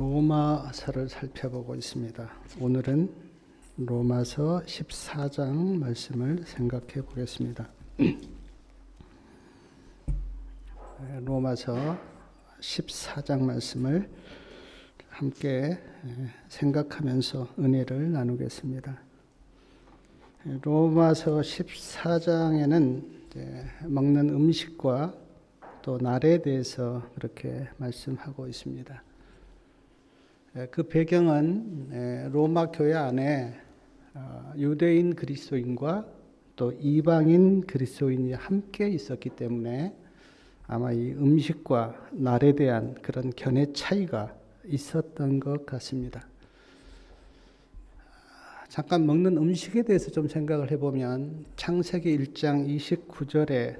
로마서를 살펴보고 있습니다. 오늘은 로마서 14장 말씀을 생각해 보겠습니다. 로마서 14장 말씀을 함께 생각하면서 은혜를 나누겠습니다. 로마서 14장에는 먹는 음식과 또 날에 대해서 그렇게 말씀하고 있습니다. 그 배경은 로마 교회 안에 유대인 그리스도인과 또 이방인 그리스도인이 함께 있었기 때문에 아마 이 음식과 날에 대한 그런 견해 차이가 있었던 것 같습니다. 잠깐 먹는 음식에 대해서 좀 생각을 해보면 창세기 1장 29절에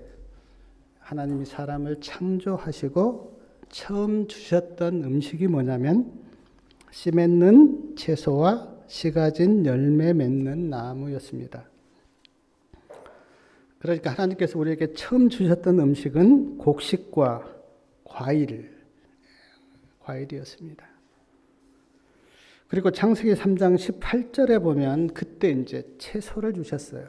하나님이 사람을 창조하시고 처음 주셨던 음식이 뭐냐면 씨 맺는 채소와 씨 가진 열매 맺는 나무였습니다. 그러니까 하나님께서 우리에게 처음 주셨던 음식은 곡식과 과일이었습니다. 그리고 창세기 3장 18절에 보면 그때 이제 채소를 주셨어요.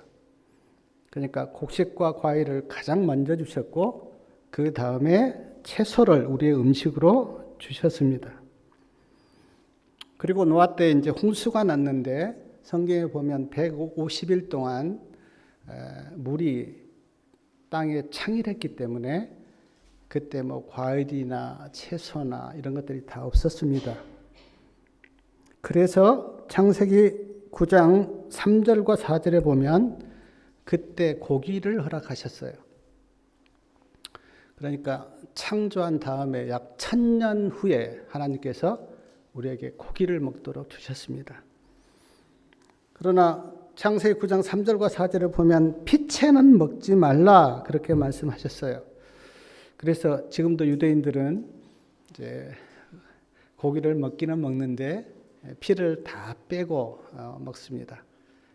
그러니까 곡식과 과일을 가장 먼저 주셨고 그 다음에 채소를 우리의 음식으로 주셨습니다. 그리고 노아 때 이제 홍수가 났는데 성경에 보면 150일 동안 물이 땅에 창일했기 때문에 그때 뭐 과일이나 채소나 이런 것들이 다 없었습니다. 그래서 창세기 9장 3절과 4절에 보면 그때 고기를 허락하셨어요. 그러니까 창조한 다음에 약 1000년 후에 하나님께서 우리에게 고기를 먹도록 주셨습니다. 그러나 창세기 9장 3절과 4절을 보면 피채는 먹지 말라 그렇게 말씀하셨어요. 그래서 지금도 유대인들은 이제 고기를 먹기는 먹는데 피를 다 빼고 먹습니다.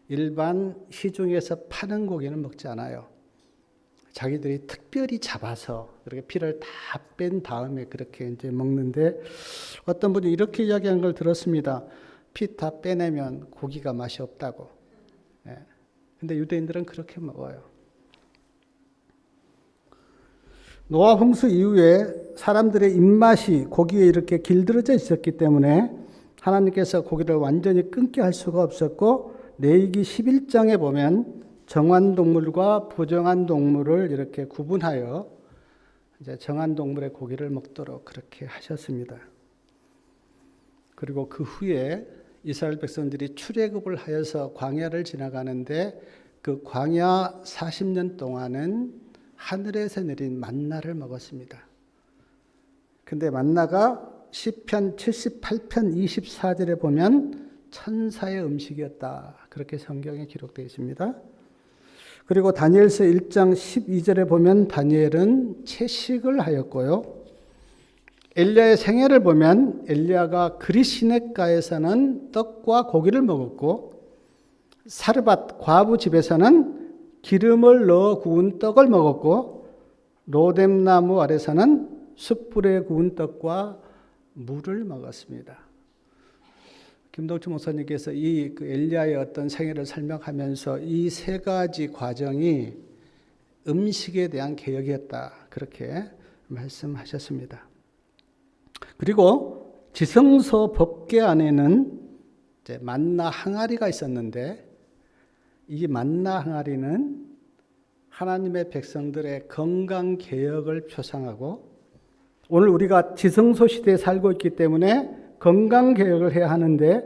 일반 시중에서 파는 고기는 먹지 않아요. 자기들이 특별히 잡아서 그렇게 피를 다 뺀 다음에 그렇게 이제 먹는데 어떤 분이 이렇게 이야기한 걸 들었습니다. 피 다 빼내면 고기가 맛이 없다고. 근데 유대인들은 그렇게 먹어요. 노아 홍수 이후에 사람들의 입맛이 고기에 이렇게 길들여져 있었기 때문에 하나님께서 고기를 완전히 끊게 할 수가 없었고 레위기 11장에 보면 정한 동물과 부정한 동물을 이렇게 구분하여 이제 정한 동물의 고기를 먹도록 그렇게 하셨습니다. 그리고 그 후에 이스라엘 백성들이 출애굽을 하여서 광야를 지나가는데 그 광야 40년 동안은 하늘에서 내린 만나를 먹었습니다. 근데 만나가 시편 78편 24절에 보면 천사의 음식이었다. 그렇게 성경에 기록되어 있습니다. 그리고 다니엘서 1장 12절에 보면 다니엘은 채식을 하였고요. 엘리야의 생애를 보면 엘리야가 그릿시냇가에서는 떡과 고기를 먹었고 사르밧 과부 집에서는 기름을 넣어 구운 떡을 먹었고 로뎀나무 아래서는 숯불에 구운 떡과 물을 먹었습니다. 김동춘 목사님께서 이 엘리야의 어떤 생애를 설명하면서 이 세 가지 과정이 음식에 대한 개혁이었다. 그렇게 말씀하셨습니다. 그리고 지성소 법궤 안에는 이제 만나 항아리가 있었는데 이 만나 항아리는 하나님의 백성들의 건강 개혁을 표상하고 오늘 우리가 지성소 시대에 살고 있기 때문에 건강 개혁을 해야 하는데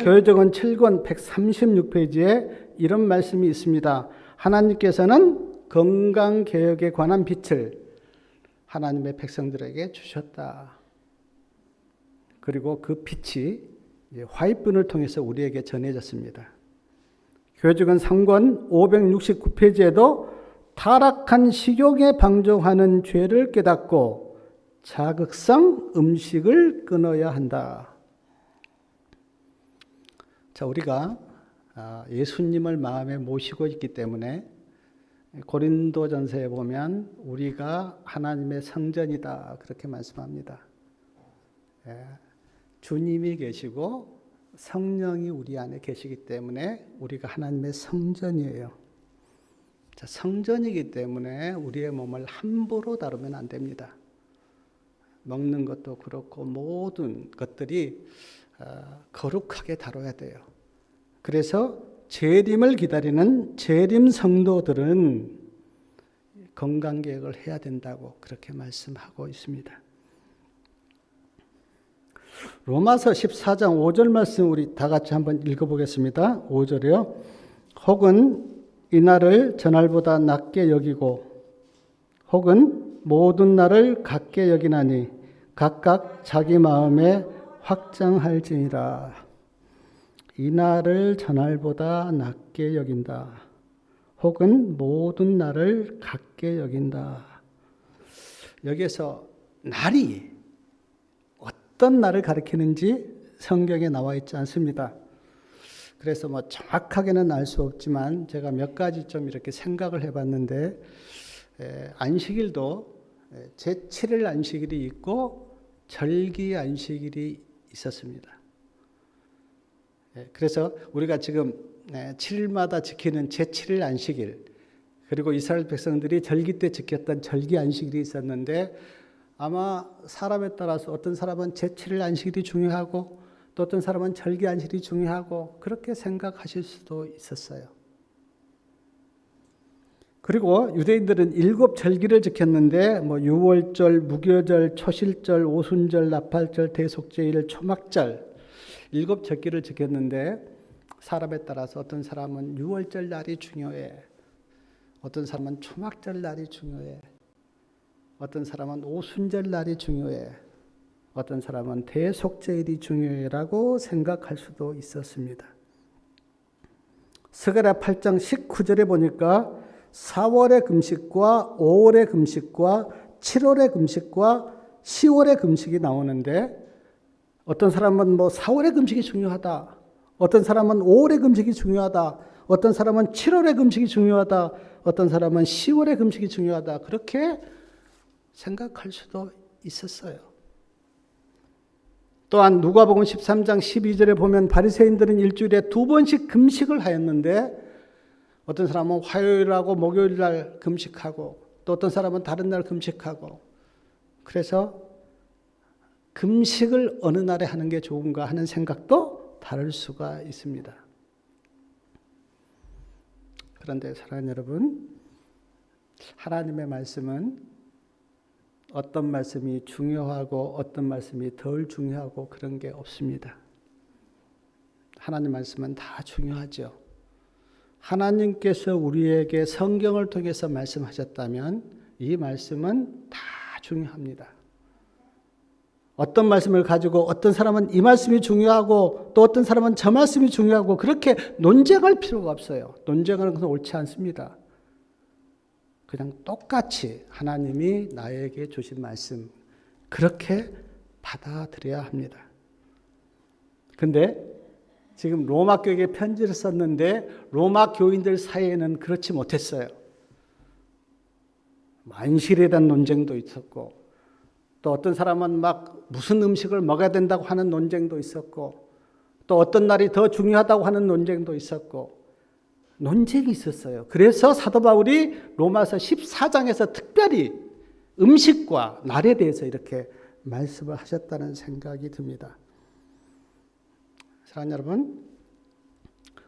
교회적은 7권 136페이지에 이런 말씀이 있습니다. 하나님께서는 건강 개혁에 관한 빛을 하나님의 백성들에게 주셨다. 그리고 그 빛이 화이트분을 통해서 우리에게 전해졌습니다. 교회적은 3권 569페이지에도 타락한 식욕에 방종하는 죄를 깨닫고 자극성 음식을 끊어야 한다. 자, 우리가 예수님을 마음에 모시고 있기 때문에 고린도전서에 보면 우리가 하나님의 성전이다 그렇게 말씀합니다. 주님이 계시고 성령이 우리 안에 계시기 때문에 우리가 하나님의 성전이에요. 자, 성전이기 때문에 우리의 몸을 함부로 다루면 안 됩니다. 먹는 것도 그렇고 모든 것들이 거룩하게 다뤄야 돼요. 그래서 재림을 기다리는 재림 성도들은 건강계획을 해야 된다고 그렇게 말씀하고 있습니다. 로마서 14장 5절 말씀 우리 다 같이 한번 읽어보겠습니다. 5절이요. 혹은 이날을 전날보다 낮게 여기고 혹은 모든 날을 같게 여기나니 각각 자기 마음에 확정할지니라. 이날을 전날보다 낮게 여긴다. 혹은 모든 날을 같게 여긴다. 여기에서 날이 어떤 날을 가리키는지 성경에 나와 있지 않습니다. 그래서 뭐 정확하게는 알 수 없지만 제가 몇 가지 좀 이렇게 생각을 해봤는데 안식일도 제7일 안식일이 있고 절기 안식일이 있었습니다. 그래서 우리가 지금 7일마다 지키는 제7일 안식일 그리고 이스라엘 백성들이 절기 때 지켰던 절기 안식일이 있었는데 아마 사람에 따라서 어떤 사람은 제7일 안식일이 중요하고 또 어떤 사람은 절기 안식일이 중요하고 그렇게 생각하실 수도 있었어요. 그리고 유대인들은 7절기를 지켰는데 뭐 유월절, 무교절, 초실절, 오순절, 나팔절, 대속제일, 초막절 7절기를 지켰는데 사람에 따라서 어떤 사람은 유월절 날이 중요해. 어떤 사람은 초막절 날이 중요해. 어떤 사람은 오순절 날이 중요해. 어떤 사람은 대속제일이 중요해라고 생각할 수도 있었습니다. 스가랴 8장 19절에 보니까 4월의 금식과 5월의 금식과 7월의 금식과 10월의 금식이 나오는데 어떤 사람은 뭐 4월의 금식이 중요하다. 어떤 사람은 5월의 금식이 중요하다. 어떤 사람은 7월의 금식이 중요하다. 어떤 사람은 10월의 금식이 중요하다. 그렇게 생각할 수도 있었어요. 또한 누가복음 13장 12절에 보면 바리새인들은 일주일에 2번씩 금식을 하였는데 어떤 사람은 화요일하고 목요일 날 금식하고 또 어떤 사람은 다른 날 금식하고 그래서 금식을 어느 날에 하는 게 좋은가 하는 생각도 다를 수가 있습니다. 그런데 사랑하는 여러분, 하나님의 말씀은 어떤 말씀이 중요하고 어떤 말씀이 덜 중요하고 그런 게 없습니다. 하나님 말씀은 다 중요하죠. 하나님께서 우리에게 성경을 통해서 말씀하셨다면 이 말씀은 다 중요합니다. 어떤 말씀을 가지고 어떤 사람은 이 말씀이 중요하고 또 어떤 사람은 저 말씀이 중요하고 그렇게 논쟁할 필요가 없어요. 논쟁하는 것은 옳지 않습니다. 그냥 똑같이 하나님이 나에게 주신 말씀 그렇게 받아들여야 합니다. 근데 지금 로마 교회에 편지를 썼는데 로마 교인들 사이에는 그렇지 못했어요. 안식일에 대한 논쟁도 있었고 또 어떤 사람은 막 무슨 음식을 먹어야 된다고 하는 논쟁도 있었고 또 어떤 날이 더 중요하다고 하는 논쟁도 있었고 논쟁이 있었어요. 그래서 사도 바울이 로마서 14장에서 특별히 음식과 날에 대해서 이렇게 말씀을 하셨다는 생각이 듭니다. 사랑하는 여러분,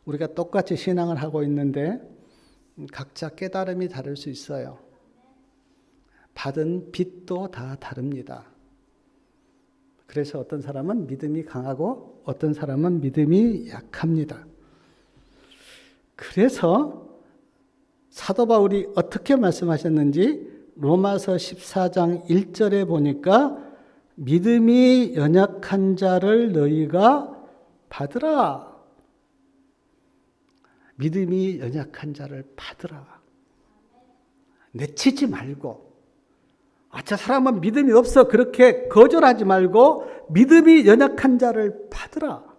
우리가 똑같이 신앙을 하고 있는데 각자 깨달음이 다를 수 있어요. 받은 빛도 다 다릅니다. 그래서 어떤 사람은 믿음이 강하고 어떤 사람은 믿음이 약합니다. 그래서 사도 바울이 어떻게 말씀하셨는지 로마서 14장 1절에 보니까 믿음이 연약한 자를 너희가 받으라. 믿음이 연약한 자를 받으라. 내치지 말고 저 사람은 믿음이 없어 그렇게 거절하지 말고 믿음이 연약한 자를 받으라.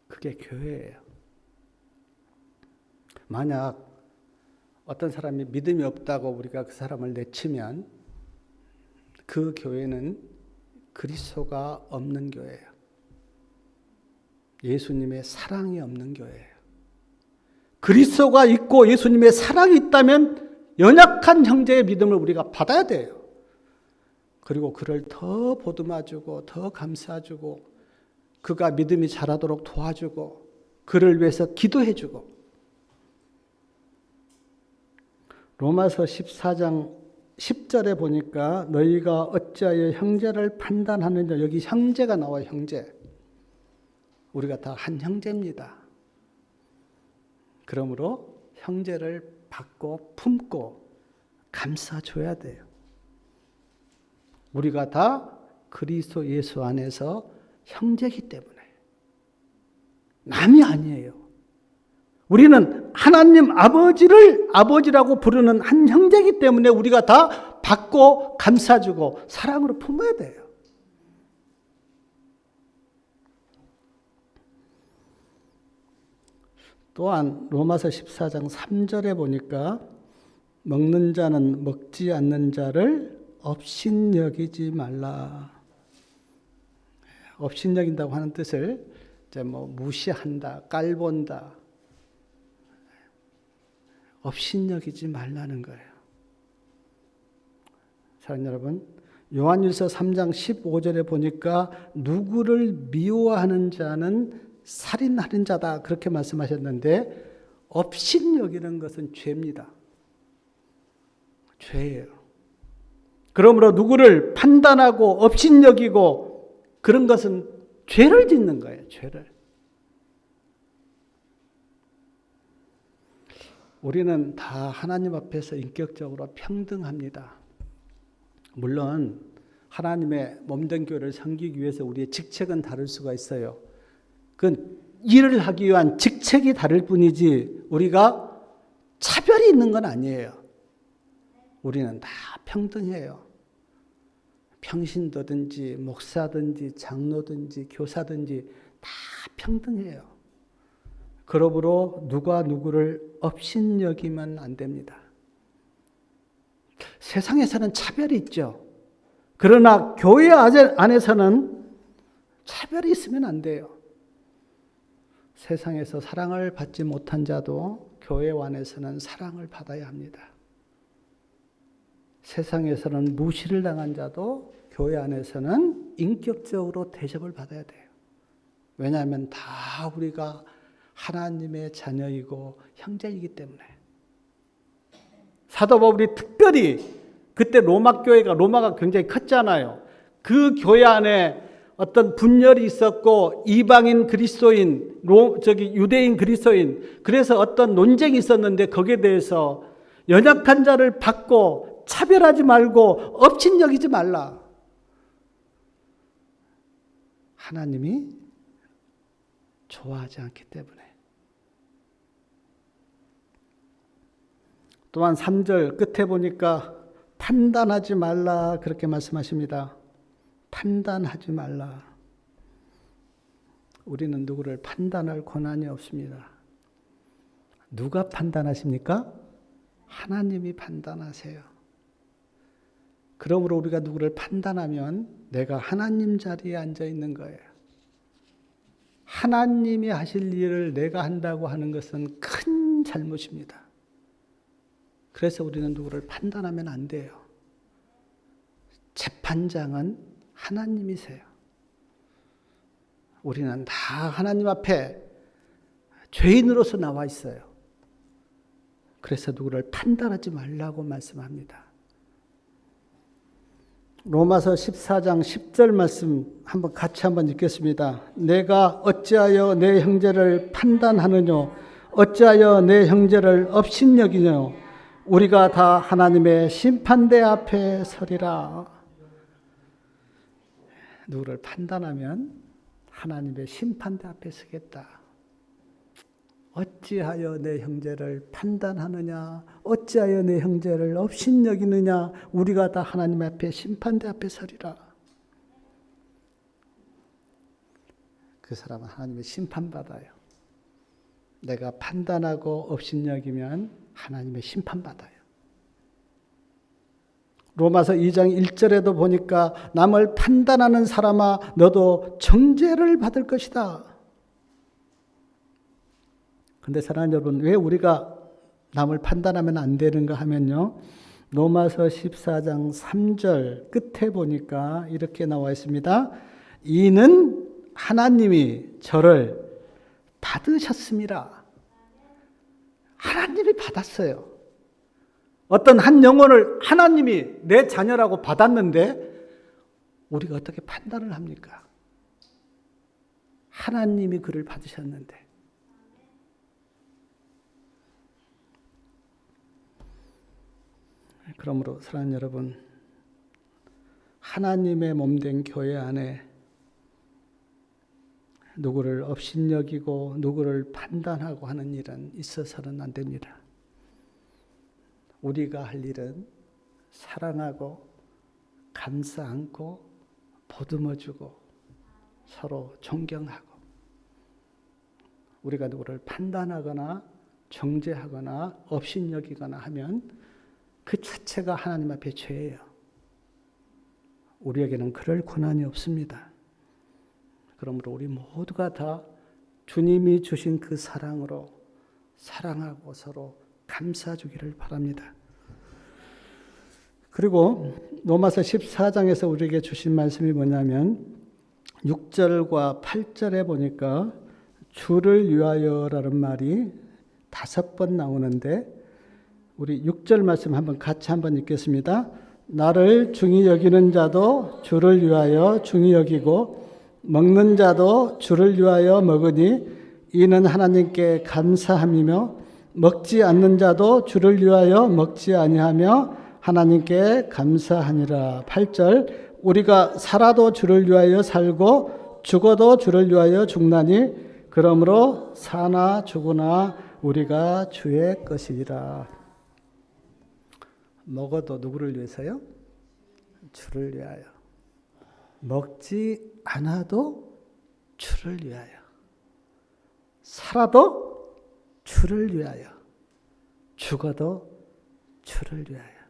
그게 교회예요. 만약 어떤 사람이 믿음이 없다고 우리가 그 사람을 내치면 그 교회는 그리스도가 없는 교회예요. 예수님의 사랑이 없는 교회예요. 그리스도가 있고 예수님의 사랑이 있다면 연약한 형제의 믿음을 우리가 받아야 돼요. 그리고 그를 더 보듬어주고 더 감싸주고 그가 믿음이 자라도록 도와주고 그를 위해서 기도해주고. 로마서 14장 10절에 보니까 너희가 어찌하여 형제를 판단하느냐. 여기 형제가 나와요. 형제. 우리가 다 한 형제입니다. 그러므로 형제를 받고 품고 감싸줘야 돼요. 우리가 다 그리스도 예수 안에서 형제이기 때문에. 남이 아니에요. 우리는 하나님 아버지를 아버지라고 부르는 한 형제이기 때문에 우리가 다 받고 감싸주고 사랑으로 품어야 돼요. 또한 로마서 14장 3절에 보니까 먹는 자는 먹지 않는 자를 업신여기지 말라. 업신여긴다고 하는 뜻을 이제 무시한다, 깔본다. 업신여기지 말라는 거예요. 사랑하는 여러분, 요한일서 3장 15절에 보니까 누구를 미워하는 자는 살인하는 자다 그렇게 말씀하셨는데 업신여기는 것은 죄입니다. 죄예요. 그러므로 누구를 판단하고 업신여기고 그런 것은 죄를 짓는 거예요. 죄를. 우리는 다 하나님 앞에서 인격적으로 평등합니다. 물론 하나님의 몸된 교회를 섬기기 위해서 우리의 직책은 다를 수가 있어요. 그건 일을 하기 위한 직책이 다를 뿐이지 우리가 차별이 있는 건 아니에요. 우리는 다 평등해요. 평신도든지 목사든지 장로든지 교사든지 다 평등해요. 그러므로 누가 누구를 업신여기면 안 됩니다. 세상에서는 차별이 있죠. 그러나 교회 안에서는 차별이 있으면 안 돼요. 세상에서 사랑을 받지 못한 자도 교회 안에서는 사랑을 받아야 합니다. 세상에서는 무시를 당한 자도 교회 안에서는 인격적으로 대접을 받아야 돼요. 왜냐하면 다 우리가 하나님의 자녀이고 형제이기 때문에. 사도 바울이 특별히 그때 로마가 굉장히 컸잖아요. 그 교회 안에 어떤 분열이 있었고 이방인 그리스도인, 유대인 그리스도인, 그래서 어떤 논쟁이 있었는데 거기에 대해서 연약한 자를 받고 차별하지 말고 업신여기지 말라. 하나님이 좋아하지 않기 때문에. 또한 3절 끝에 보니까 판단하지 말라 그렇게 말씀하십니다. 판단하지 말라. 우리는 누구를 판단할 권한이 없습니다. 누가 판단하십니까? 하나님이 판단하세요. 그러므로 우리가 누구를 판단하면 내가 하나님 자리에 앉아 있는 거예요. 하나님이 하실 일을 내가 한다고 하는 것은 큰 잘못입니다. 그래서 우리는 누구를 판단하면 안 돼요. 재판장은 하나님이세요. 우리는 다 하나님 앞에 죄인으로서 나와 있어요. 그래서 누구를 판단하지 말라고 말씀합니다. 로마서 14장 10절 말씀 같이 한번 읽겠습니다. 내가 어찌하여 내 형제를 판단하느뇨? 어찌하여 내 형제를 업신여기뇨? 우리가 다 하나님의 심판대 앞에 서리라. 누구를 판단하면 하나님의 심판대 앞에 서겠다. 어찌하여 내 형제를 판단하느냐? 어찌하여 내 형제를 업신여기느냐? 우리가 다 하나님 앞에 심판대 앞에 서리라. 그 사람은 하나님의 심판받아요. 내가 판단하고 업신여기면 하나님의 심판받아요. 로마서 2장 1절에도 보니까 남을 판단하는 사람아 너도 정죄를 받을 것이다. 근데 사랑하는 여러분, 왜 우리가 남을 판단하면 안 되는가 하면요, 로마서 14장 3절 끝에 보니까 이렇게 나와 있습니다. 이는 하나님이 저를 받으셨습니다. 하나님이 받았어요. 어떤 한 영혼을 하나님이 내 자녀라고 받았는데 우리가 어떻게 판단을 합니까? 하나님이 그를 받으셨는데. 그러므로 사랑하는 여러분, 하나님의 몸된 교회 안에 누구를 업신여기고 누구를 판단하고 하는 일은 있어서는 안 됩니다. 우리가 할 일은 사랑하고 감싸 안고 보듬어주고 서로 존경하고, 우리가 누구를 판단하거나 정죄하거나 업신여기거나 하면 그 자체가 하나님 앞에 죄예요. 우리에게는 그럴 권한이 없습니다. 그러므로 우리 모두가 다 주님이 주신 그 사랑으로 사랑하고 서로 감싸주기를 바랍니다. 그리고 로마서 14장에서 우리에게 주신 말씀이 뭐냐면 6절과 8절에 보니까 주를 위하여라는 말이 5번 나오는데, 우리 6절 말씀 같이 한번 읽겠습니다. 나를 중히 여기는 자도 주를 위하여 중히 여기고 먹는 자도 주를 위하여 먹으니 이는 하나님께 감사함이며 먹지 않는 자도 주를 위하여 먹지 아니하며 하나님께 감사하니라. 8절 우리가 살아도 주를 위하여 살고 죽어도 주를 위하여 죽나니 그러므로 사나 죽으나 우리가 주의 것이라. 먹어도 누구를 위해서요? 주를 위하여. 먹지 않아도 주를 위하여. 살아도 주를 위하여. 죽어도 주를 위하여.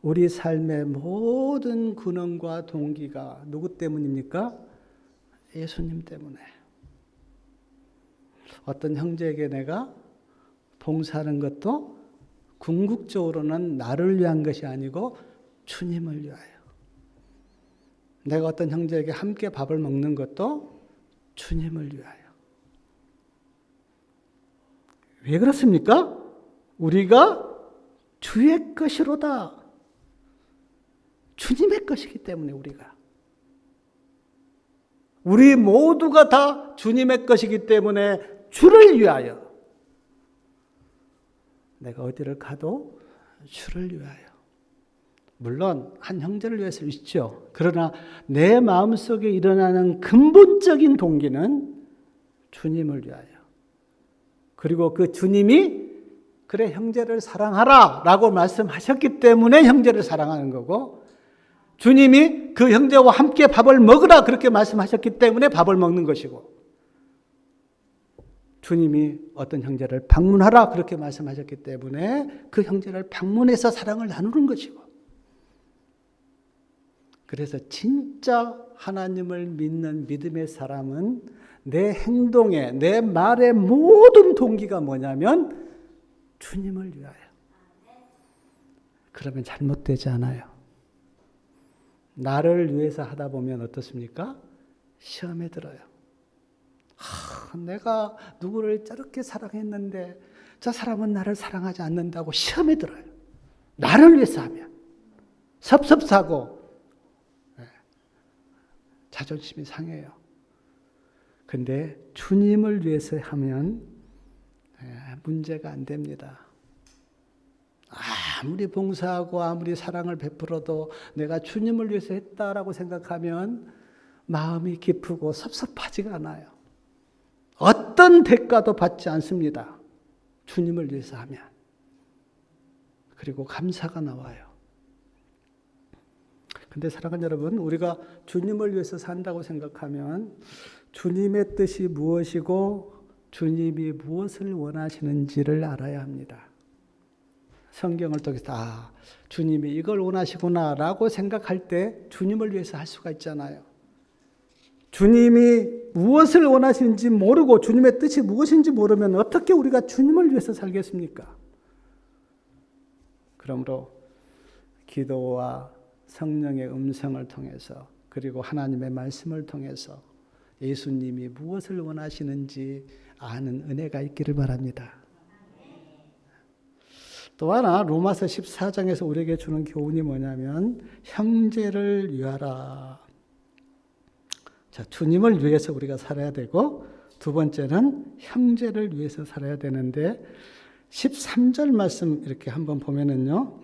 우리 삶의 모든 근원과 동기가 누구 때문입니까? 예수님 때문에. 어떤 형제에게 내가 봉사하는 것도 궁극적으로는 나를 위한 것이 아니고 주님을 위하여. 내가 어떤 형제에게 함께 밥을 먹는 것도 주님을 위하여. 왜 그렇습니까? 우리가 주의 것이로다. 주님의 것이기 때문에 우리 모두가 다 주님의 것이기 때문에 주를 위하여. 내가 어디를 가도 주를 위하여. 물론 한 형제를 위해서 있죠. 그러나 내 마음속에 일어나는 근본적인 동기는 주님을 위하여. 그리고 그 주님이 그래 형제를 사랑하라 라고 말씀하셨기 때문에 형제를 사랑하는 거고, 주님이 그 형제와 함께 밥을 먹으라 그렇게 말씀하셨기 때문에 밥을 먹는 것이고, 주님이 어떤 형제를 방문하라 그렇게 말씀하셨기 때문에 그 형제를 방문해서 사랑을 나누는 것이고, 그래서 진짜 하나님을 믿는 믿음의 사람은 내 행동에, 내 말의 모든 동기가 뭐냐면 주님을 위하여. 그러면 잘못되지 않아요. 나를 위해서 하다 보면 어떻습니까? 시험에 들어요. 내가 누구를 저렇게 사랑했는데 저 사람은 나를 사랑하지 않는다고 시험에 들어요. 나를 위해서 하면 섭섭사고 자존심이 상해요. 근데 주님을 위해서 하면 문제가 안 됩니다. 아무리 봉사하고 아무리 사랑을 베풀어도 내가 주님을 위해서 했다라고 생각하면 마음이 기쁘고 섭섭하지가 않아요. 어떤 대가도 받지 않습니다. 주님을 위해서 하면. 그리고 감사가 나와요. 근데 사랑하는 여러분, 우리가 주님을 위해서 산다고 생각하면 주님의 뜻이 무엇이고 주님이 무엇을 원하시는지를 알아야 합니다. 성경을 통해서 주님이 이걸 원하시구나라고 생각할 때 주님을 위해서 할 수가 있잖아요. 주님이 무엇을 원하시는지 모르고 주님의 뜻이 무엇인지 모르면 어떻게 우리가 주님을 위해서 살겠습니까? 그러므로 기도와 성령의 음성을 통해서 그리고 하나님의 말씀을 통해서 예수님이 무엇을 원하시는지 아는 은혜가 있기를 바랍니다. 또 하나 로마서 14장에서 우리에게 주는 교훈이 뭐냐면 형제를 위하라. 자, 주님을 위해서 우리가 살아야 되고 두 번째는 형제를 위해서 살아야 되는데 13절 말씀 이렇게 한번 보면은요.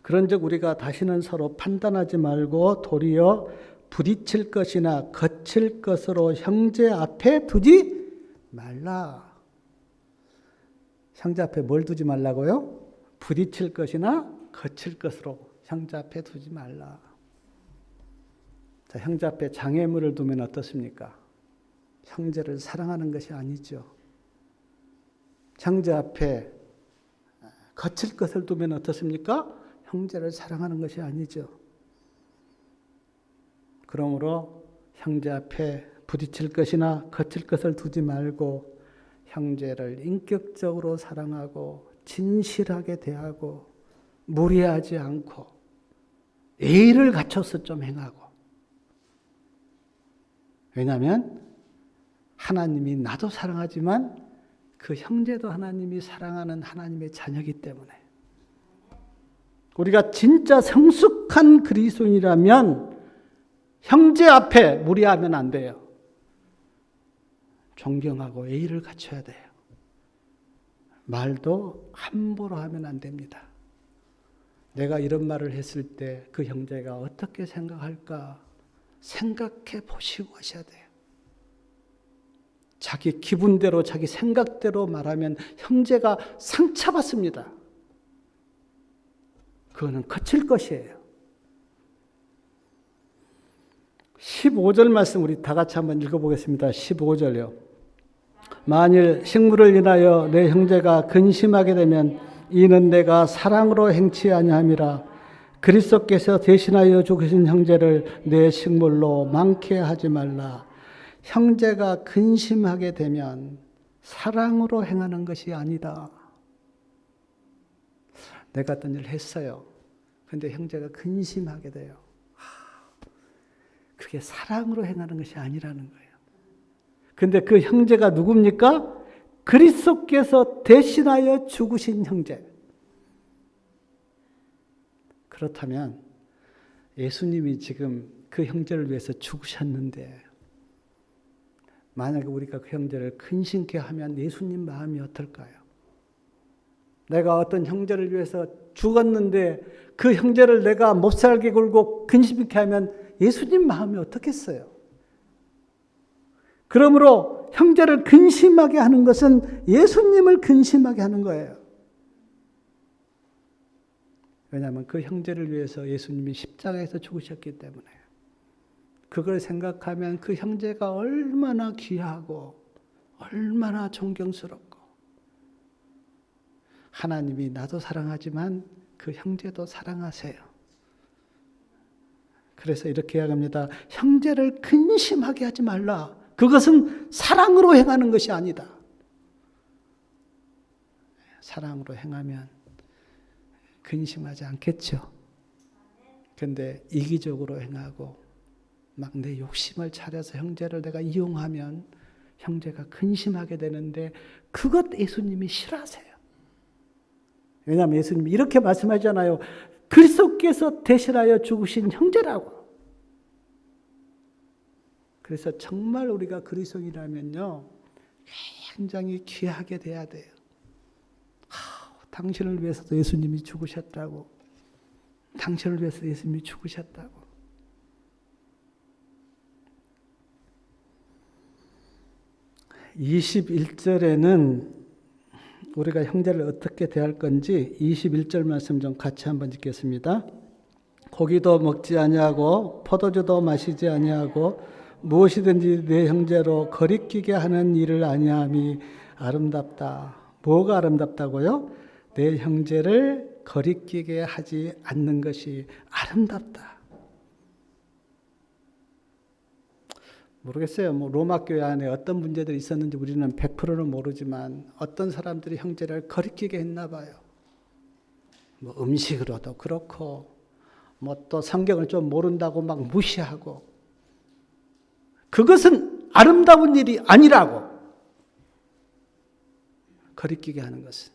그런즉 우리가 다시는 서로 판단하지 말고 도리어 부딪힐 것이나 거칠 것으로 형제 앞에 두지 말라. 형제 앞에 뭘 두지 말라고요? 부딪힐 것이나 거칠 것으로 형제 앞에 두지 말라. 자, 형제 앞에 장애물을 두면 어떻습니까? 형제를 사랑하는 것이 아니죠. 형제 앞에 거칠 것을 두면 어떻습니까? 형제를 사랑하는 것이 아니죠. 그러므로 형제 앞에 부딪힐 것이나 거칠 것을 두지 말고 형제를 인격적으로 사랑하고 진실하게 대하고 무리하지 않고 예의를 갖춰서 좀 행하고. 왜냐하면 하나님이 나도 사랑하지만 그 형제도 하나님이 사랑하는 하나님의 자녀이기 때문에 우리가 진짜 성숙한 그리스도인이라면 형제 앞에 무리하면 안 돼요. 존경하고 예의를 갖춰야 돼요. 말도 함부로 하면 안 됩니다. 내가 이런 말을 했을 때 그 형제가 어떻게 생각할까 생각해 보시고 하셔야 돼요. 자기 기분대로 자기 생각대로 말하면 형제가 상처받습니다. 그거는 거칠 것이에요. 15절 말씀 우리 다 같이 한번 읽어보겠습니다. 15절요. 만일 식물을 인하여 내 형제가 근심하게 되면 이는 내가 사랑으로 행치 아니함이라. 그리스도께서 대신하여 죽으신 형제를 내 식물로 많게 하지 말라. 형제가 근심하게 되면 사랑으로 행하는 것이 아니다. 내가 어떤 일을 했어요. 근데 형제가 근심하게 돼요. 그게 사랑으로 행하는 것이 아니라는 거예요. 근데 그 형제가 누굽니까? 그리스도께서 대신하여 죽으신 형제. 그렇다면 예수님이 지금 그 형제를 위해서 죽으셨는데 만약에 우리가 그 형제를 근심케 하면 예수님 마음이 어떨까요? 내가 어떤 형제를 위해서 죽었는데 그 형제를 내가 못 살게 굴고 근심케 하면 예수님 마음이 어떻겠어요? 그러므로 형제를 근심하게 하는 것은 예수님을 근심하게 하는 거예요. 왜냐하면 그 형제를 위해서 예수님이 십자가에서 죽으셨기 때문에 그걸 생각하면 그 형제가 얼마나 귀하고 얼마나 존경스럽고 하나님이 나도 사랑하지만 그 형제도 사랑하세요. 그래서 이렇게 이야기합니다. 형제를 근심하게 하지 말라. 그것은 사랑으로 행하는 것이 아니다. 사랑으로 행하면 근심하지 않겠죠. 그런데 이기적으로 행하고 막 내 욕심을 차려서 형제를 내가 이용하면 형제가 근심하게 되는데 그것 예수님이 싫어하세요. 왜냐하면 예수님이 이렇게 말씀하잖아요. 그리스도께서 대신하여 죽으신 형제라고. 그래서 정말 우리가 그리스도인이라면요, 굉장히 귀하게 돼야 돼요. 당신을 위해서도 예수님이 죽으셨다고. 당신을 위해서 예수님이 죽으셨다고. (21절에는) 우리가 형제를 어떻게 대할 건지 21절 말씀 좀 같이 한번 읽겠습니다. 고기도 먹지 아니하고 포도주도 마시지 아니하고 무엇이든지 내 형제로 거리끼게 하는 일을 아니함이 아름답다. 뭐가 아름답다고요? 내 형제를 거리끼게 하지 않는 것이 아름답다. 모르겠어요. 로마 교회 안에 어떤 문제들이 있었는지 우리는 100%는 모르지만 어떤 사람들이 형제를 거리끼게 했나 봐요. 음식으로도 그렇고 또 성경을 좀 모른다고 막 무시하고, 그것은 아름다운 일이 아니라고. 거리끼게 하는 것은.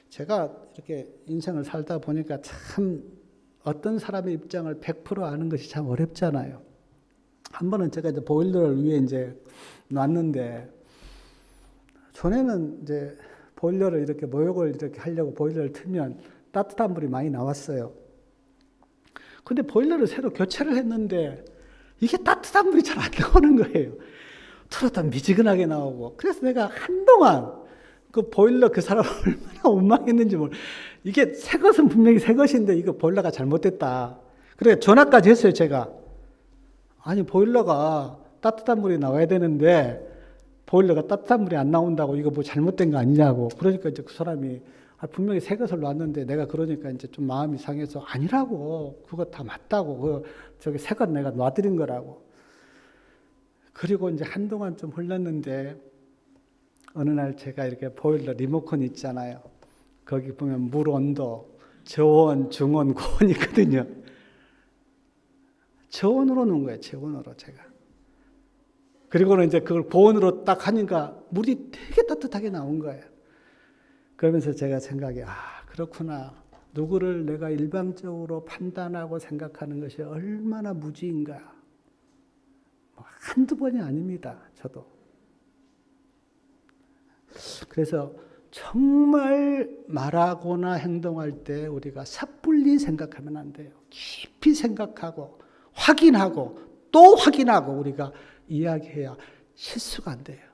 제가 이렇게 인생을 살다 보니까 참 어떤 사람의 입장을 100% 아는 것이 참 어렵잖아요. 한 번은 제가 이제 보일러를 위에 이제 놨는데, 전에는 이제 보일러를 이렇게 모욕을 이렇게 하려고 보일러를 틀면 따뜻한 물이 많이 나왔어요. 근데 보일러를 새로 교체를 했는데 이게 따뜻한 물이 잘 안 나오는 거예요. 틀었다 미지근하게 나오고. 그래서 내가 한동안 그 보일러 그 사람을 얼마나 원망했는지 몰라. 이게 새 것은 분명히 새 것인데 이거 보일러가 잘못됐다. 그래 전화까지 했어요, 제가. 아니 보일러가 따뜻한 물이 나와야 되는데 보일러가 따뜻한 물이 안 나온다고, 이거 뭐 잘못된 거 아니냐고. 그러니까 이제 그 사람이 분명히 새 것을 놨는데, 내가 그러니까 이제 좀 마음이 상해서 아니라고, 그거 다 맞다고, 저기 새 것 내가 놔드린 거라고. 그리고 이제 한동안 좀 흘렀는데 어느 날 제가 이렇게 보일러 리모컨 있잖아요. 거기 보면 물 온도, 저온, 중온, 고온 있거든요. 저온으로 놓은 거예요. 저온으로 제가. 그리고는 이제 그걸 고온으로 딱 하니까 물이 되게 따뜻하게 나온 거예요. 그러면서 제가 생각이, 그렇구나. 누구를 내가 일방적으로 판단하고 생각하는 것이 얼마나 무지인가. 한두 번이 아닙니다. 저도. 그래서 정말 말하거나 행동할 때 우리가 섣불리 생각하면 안 돼요. 깊이 생각하고 확인하고 또 확인하고 우리가 이야기해야 실수가 안 돼요.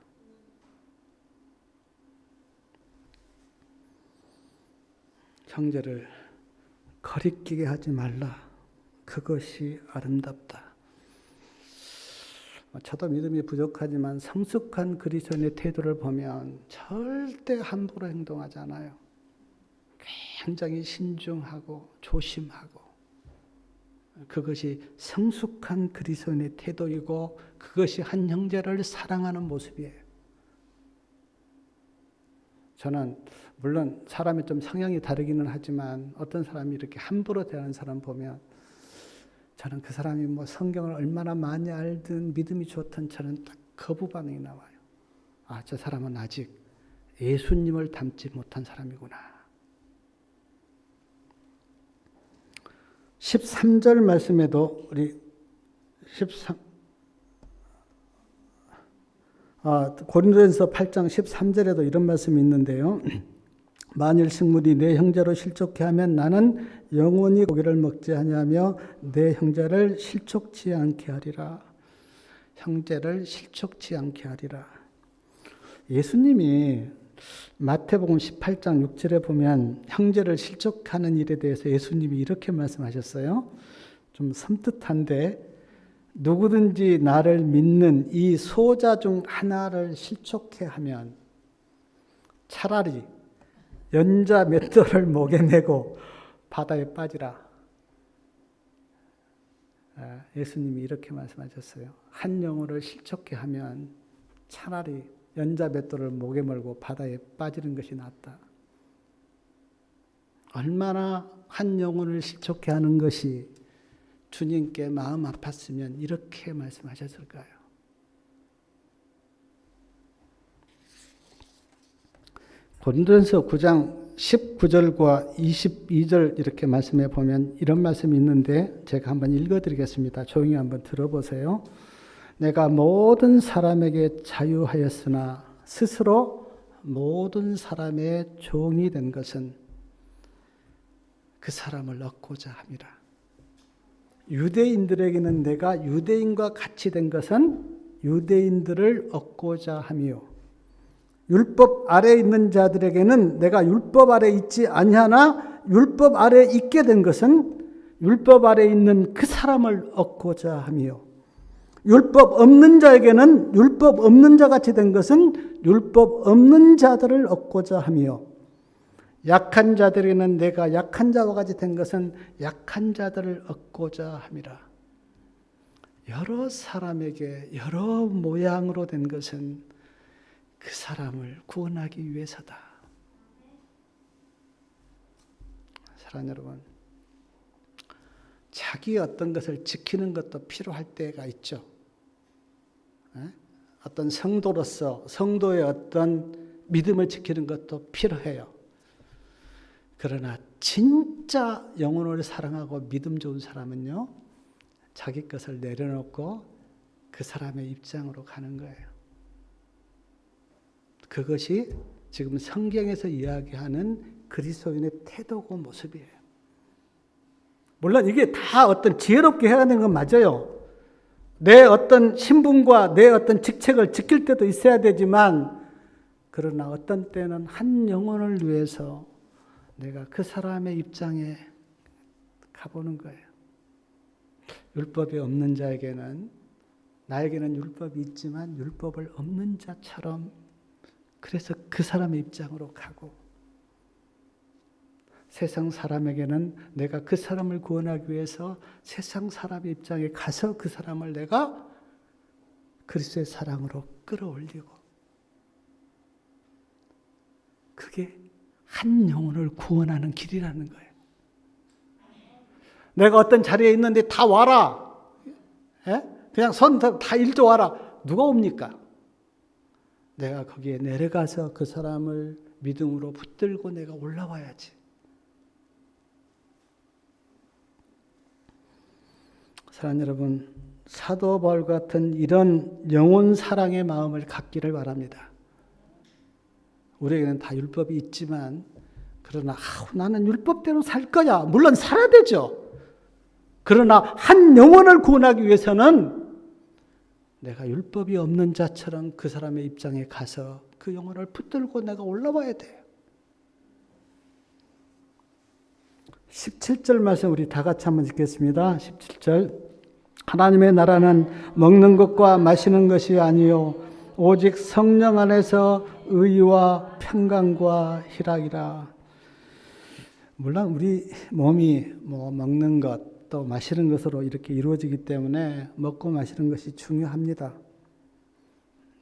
형제를 거리끼게 하지 말라. 그것이 아름답다. 저도 믿음이 부족하지만 성숙한 그리스도인의 태도를 보면 절대 함부로 행동하지 않아요. 굉장히 신중하고 조심하고, 그것이 성숙한 그리스도인의 태도이고 그것이 한 형제를 사랑하는 모습이에요. 저는 물론 사람이 좀 성향이 다르기는 하지만 어떤 사람이 이렇게 함부로 대하는 사람 보면 저는 그 사람이 성경을 얼마나 많이 알든 믿음이 좋든 저는 딱 거부 반응이 나와요. 저 사람은 아직 예수님을 닮지 못한 사람이구나. 13절 말씀에도 우리 고린도전서 8장 13절에도 이런 말씀이 있는데요. 만일 식물이 내 형제로 실족해 하면 나는 영원히 고기를 먹지 아니하며 내 형제를 실족치 않게 하리라. 형제를 실족치 않게 하리라. 예수님이 마태복음 18장 6절에 보면 형제를 실족하는 일에 대해서 예수님이 이렇게 말씀하셨어요. 좀 섬뜩한데, 누구든지 나를 믿는 이 소자 중 하나를 실족해 하면 차라리 연자 맷돌을 목에 메고 바다에 빠지라. 예수님이 이렇게 말씀하셨어요. 한 영혼을 실족해 하면 차라리 연자 맷돌을 목에 걸고 바다에 빠지는 것이 낫다. 얼마나 한 영혼을 실족해 하는 것이 주님께 마음 아팠으면 이렇게 말씀하셨을까요? 고린도전서 9장 19절과 22절 이렇게 말씀해 보면 이런 말씀이 있는데 제가 한번 읽어드리겠습니다. 조용히 한번 들어보세요. 내가 모든 사람에게 자유하였으나 스스로 모든 사람의 종이 된 것은 그 사람을 얻고자 함이라. 유대인들에게는 내가 유대인과 같이 된 것은 유대인들을 얻고자 함이요. 율법 아래에 있는 자들에게는 내가 율법 아래에 있지 아니하나 율법 아래에 있게 된 것은 율법 아래에 있는 그 사람을 얻고자 함이요. 율법 없는 자에게는 율법 없는 자 같이 된 것은 율법 없는 자들을 얻고자 하며, 약한 자들에게는 내가 약한 자와 같이 된 것은 약한 자들을 얻고자 함이라. 여러 사람에게 여러 모양으로 된 것은 그 사람을 구원하기 위해서다. 사랑하는 여러분, 자기 어떤 것을 지키는 것도 필요할 때가 있죠. 어떤 성도로서 성도의 어떤 믿음을 지키는 것도 필요해요. 그러나 진짜 영혼을 사랑하고 믿음 좋은 사람은요, 자기 것을 내려놓고 그 사람의 입장으로 가는 거예요. 그것이 지금 성경에서 이야기하는 그리스도인의 태도고 모습이에요. 물론 이게 다 어떤 지혜롭게 해야 하는 건 맞아요. 내 어떤 신분과 내 어떤 직책을 지킬 때도 있어야 되지만, 그러나 어떤 때는 한 영혼을 위해서 내가 그 사람의 입장에 가보는 거예요. 율법이 없는 자에게는, 나에게는 율법이 있지만 율법을 없는 자처럼, 그래서 그 사람의 입장으로 가고, 세상 사람에게는 내가 그 사람을 구원하기 위해서 세상 사람의 입장에 가서 그 사람을 내가 그리스도의 사랑으로 끌어올리고, 그게 한 영혼을 구원하는 길이라는 거예요. 내가 어떤 자리에 있는데 다 와라. 그냥 손 다 일조 와라. 누가 옵니까? 내가 거기에 내려가서 그 사람을 믿음으로 붙들고 내가 올라와야지. 사랑하는 여러분, 사도 바울 같은 이런 영혼 사랑의 마음을 갖기를 바랍니다. 우리에게는 다 율법이 있지만, 그러나 나는 율법대로 살 거야. 물론 살아야 되죠. 그러나 한 영혼을 구원하기 위해서는 내가 율법이 없는 자처럼 그 사람의 입장에 가서 그 영혼을 붙들고 내가 올라와야 돼요. 17절 말씀 우리 다 같이 한번 읽겠습니다. 17절. 하나님의 나라는 먹는 것과 마시는 것이 아니요 오직 성령 안에서 의와 평강과 희락이라. 물론 우리 몸이 먹는 것 또 마시는 것으로 이렇게 이루어지기 때문에 먹고 마시는 것이 중요합니다.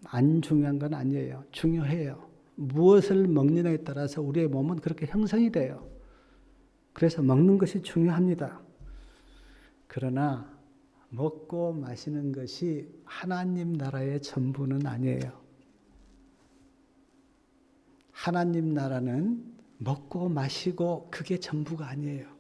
안 중요한 건 아니에요. 중요해요. 무엇을 먹느냐에 따라서 우리의 몸은 그렇게 형성이 돼요. 그래서 먹는 것이 중요합니다. 그러나 먹고 마시는 것이 하나님 나라의 전부는 아니에요. 하나님 나라는 먹고 마시고 그게 전부가 아니에요.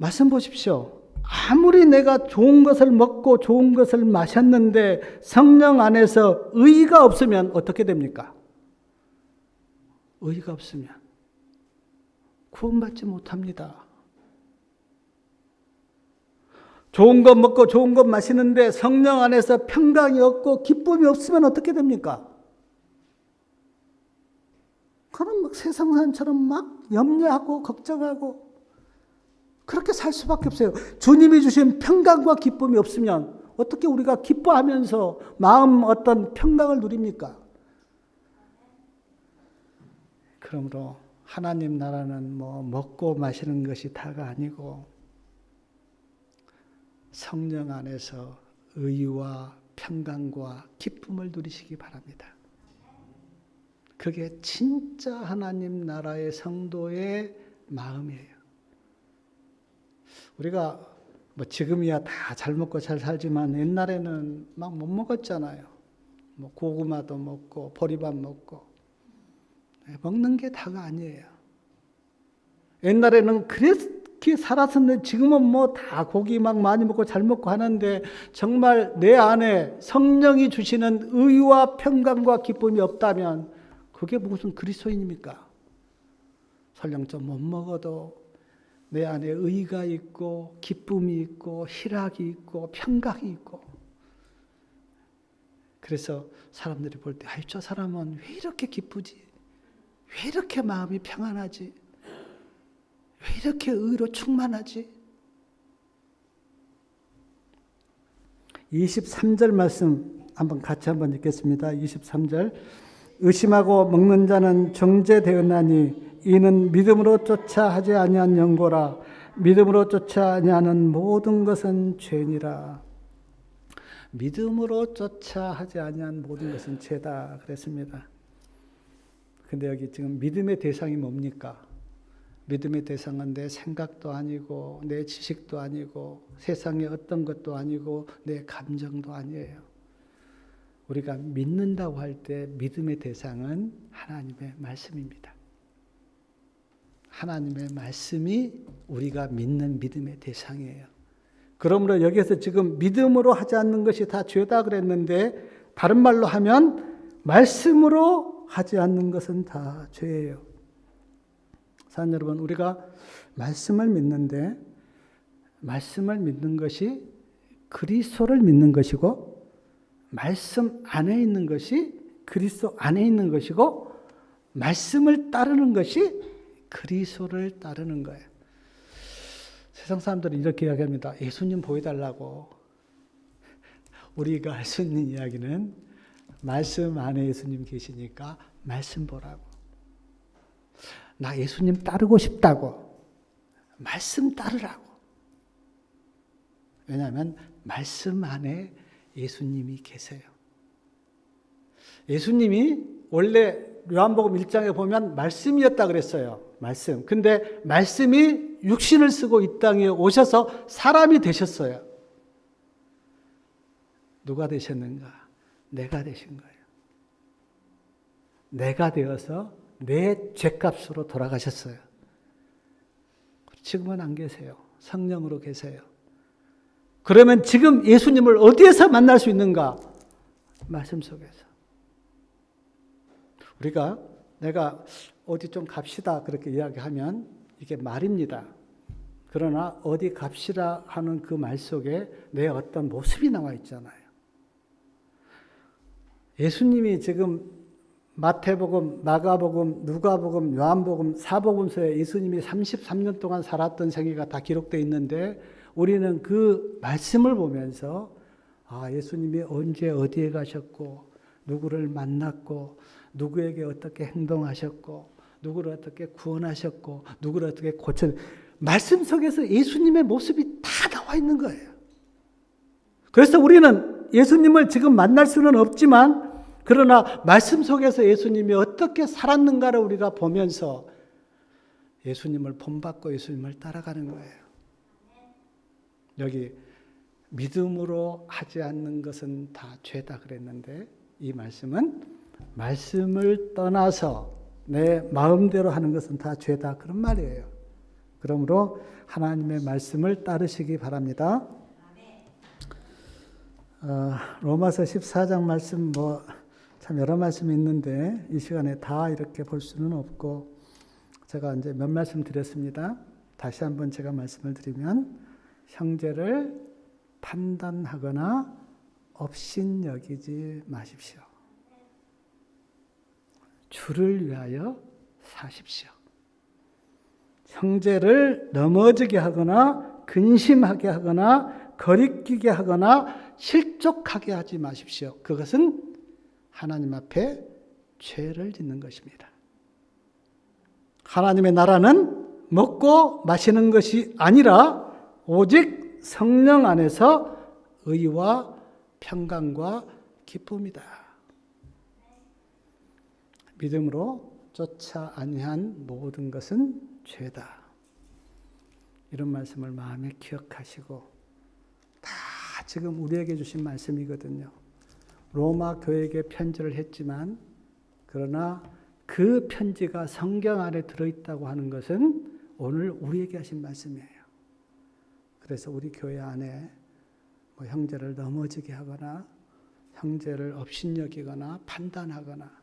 말씀 보십시오. 아무리 내가 좋은 것을 먹고 좋은 것을 마셨는데 성령 안에서 의가 없으면 어떻게 됩니까? 의가 없으면 구원받지 못합니다. 좋은 것 먹고 좋은 것 마시는데 성령 안에서 평강이 없고 기쁨이 없으면 어떻게 됩니까? 그럼 막 세상 사람처럼 막 염려하고 걱정하고 그렇게 살 수밖에 없어요. 주님이 주신 평강과 기쁨이 없으면 어떻게 우리가 기뻐하면서 마음 어떤 평강을 누립니까? 그러므로 하나님 나라는 먹고 마시는 것이 다가 아니고 성령 안에서 의와 평강과 기쁨을 누리시기 바랍니다. 그게 진짜 하나님 나라의 성도의 마음이에요. 우리가 지금이야 다 잘 먹고 잘 살지만 옛날에는 막 못 먹었잖아요. 고구마도 먹고 보리밥 먹고. 먹는 게 다가 아니에요. 옛날에는 그렇게 살았었는데 지금은 다 고기 막 많이 먹고 잘 먹고 하는데 정말 내 안에 성령이 주시는 의와 평강과 기쁨이 없다면 그게 무슨 그리스도인입니까? 설령 좀 못 먹어도 내 안에 의가 있고 기쁨이 있고 희락이 있고 평강이 있고. 그래서 사람들이 볼 때 저 사람은 왜 이렇게 기쁘지? 왜 이렇게 마음이 평안하지? 왜 이렇게 의로 충만하지? 23절 말씀 한번 같이 한번 읽겠습니다. 23절. 의심하고 먹는 자는 정죄되었나니 이는 믿음으로 쫓아 하지 아니한 영고라. 믿음으로 쫓아 아니하는 모든 것은 죄니라. 믿음으로 쫓아 하지 아니한 모든 것은 죄다 그랬습니다. 근데 여기 지금 믿음의 대상이 뭡니까? 믿음의 대상은 내 생각도 아니고 내 지식도 아니고 세상의 어떤 것도 아니고 내 감정도 아니에요. 우리가 믿는다고 할 때 믿음의 대상은 하나님의 말씀입니다. 하나님의 말씀이 우리가 믿는 믿음의 대상이에요. 그러므로 여기에서 지금 믿음으로 하지 않는 것이 다 죄다 그랬는데 다른 말로 하면 말씀으로 하지 않는 것은 다 죄예요. 사랑하는 여러분, 우리가 말씀을 믿는데 말씀을 믿는 것이 그리스도를 믿는 것이고 말씀 안에 있는 것이 그리스도 안에 있는 것이고 말씀을 따르는 것이 그리스도를 따르는 거예요. 세상 사람들은 이렇게 이야기합니다. 예수님 보여달라고. 우리가 할 수 있는 이야기는 말씀 안에 예수님 계시니까 말씀 보라고. 나 예수님 따르고 싶다고. 말씀 따르라고. 왜냐하면 말씀 안에 예수님이 계세요. 예수님이 원래 요한복음 1장에 보면 말씀이었다 그랬어요. 말씀. 근데 말씀이 육신을 쓰고 이 땅에 오셔서 사람이 되셨어요. 누가 되셨는가? 내가 되신 거예요. 내가 되어서 내 죄값으로 돌아가셨어요. 지금은 안 계세요. 성령으로 계세요. 그러면 지금 예수님을 어디에서 만날 수 있는가? 말씀 속에서. 우리가 내가 어디 좀 갑시다 그렇게 이야기하면 이게 말입니다. 그러나 어디 갑시다 하는 그 말 속에 내 어떤 모습이 나와 있잖아요. 예수님이 지금 마태복음, 마가복음, 누가복음, 요한복음, 사복음서에 예수님이 33년 동안 살았던 생애가 다 기록되어 있는데 우리는 그 말씀을 보면서 예수님이 언제 어디에 가셨고 누구를 만났고 누구에게 어떻게 행동하셨고 누구를 어떻게 구원하셨고 누구를 어떻게 말씀 속에서 예수님의 모습이 다 나와 있는 거예요. 그래서 우리는 예수님을 지금 만날 수는 없지만 그러나 말씀 속에서 예수님이 어떻게 살았는가를 우리가 보면서 예수님을 본받고 예수님을 따라가는 거예요. 여기 믿음으로 하지 않는 것은 다 죄다 그랬는데 이 말씀은 말씀을 떠나서 내 마음대로 하는 것은 다 죄다 그런 말이에요. 그러므로 하나님의 말씀을 따르시기 바랍니다. 로마서 14장 말씀 참 여러 말씀이 있는데 이 시간에 다 이렇게 볼 수는 없고 제가 이제 몇 말씀 드렸습니다. 다시 한번 제가 말씀을 드리면 형제를 판단하거나 업신여기지 마십시오. 주를 위하여 사십시오. 형제를 넘어지게 하거나 근심하게 하거나 거리끼게 하거나 실족하게 하지 마십시오. 그것은 하나님 앞에 죄를 짓는 것입니다. 하나님의 나라는 먹고 마시는 것이 아니라 오직 성령 안에서 의와 평강과 기쁨이다. 믿음으로 쫓아 아니한 모든 것은 죄다. 이런 말씀을 마음에 기억하시고 다 지금 우리에게 주신 말씀이거든요. 로마 교회에게 편지를 했지만 그러나 그 편지가 성경 안에 들어있다고 하는 것은 오늘 우리에게 하신 말씀이에요. 그래서 우리 교회 안에 형제를 넘어지게 하거나 형제를 업신여기거나 판단하거나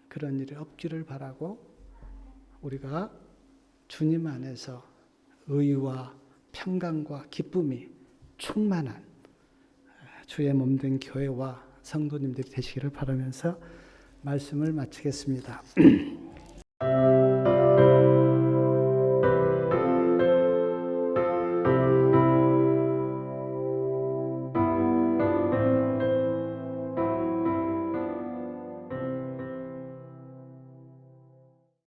그런 일이 없기를 바라고 우리가 주님 안에서 의와 평강과 기쁨이 충만한 주의 몸된 교회와 성도님들이 되시기를 바라면서 말씀을 마치겠습니다.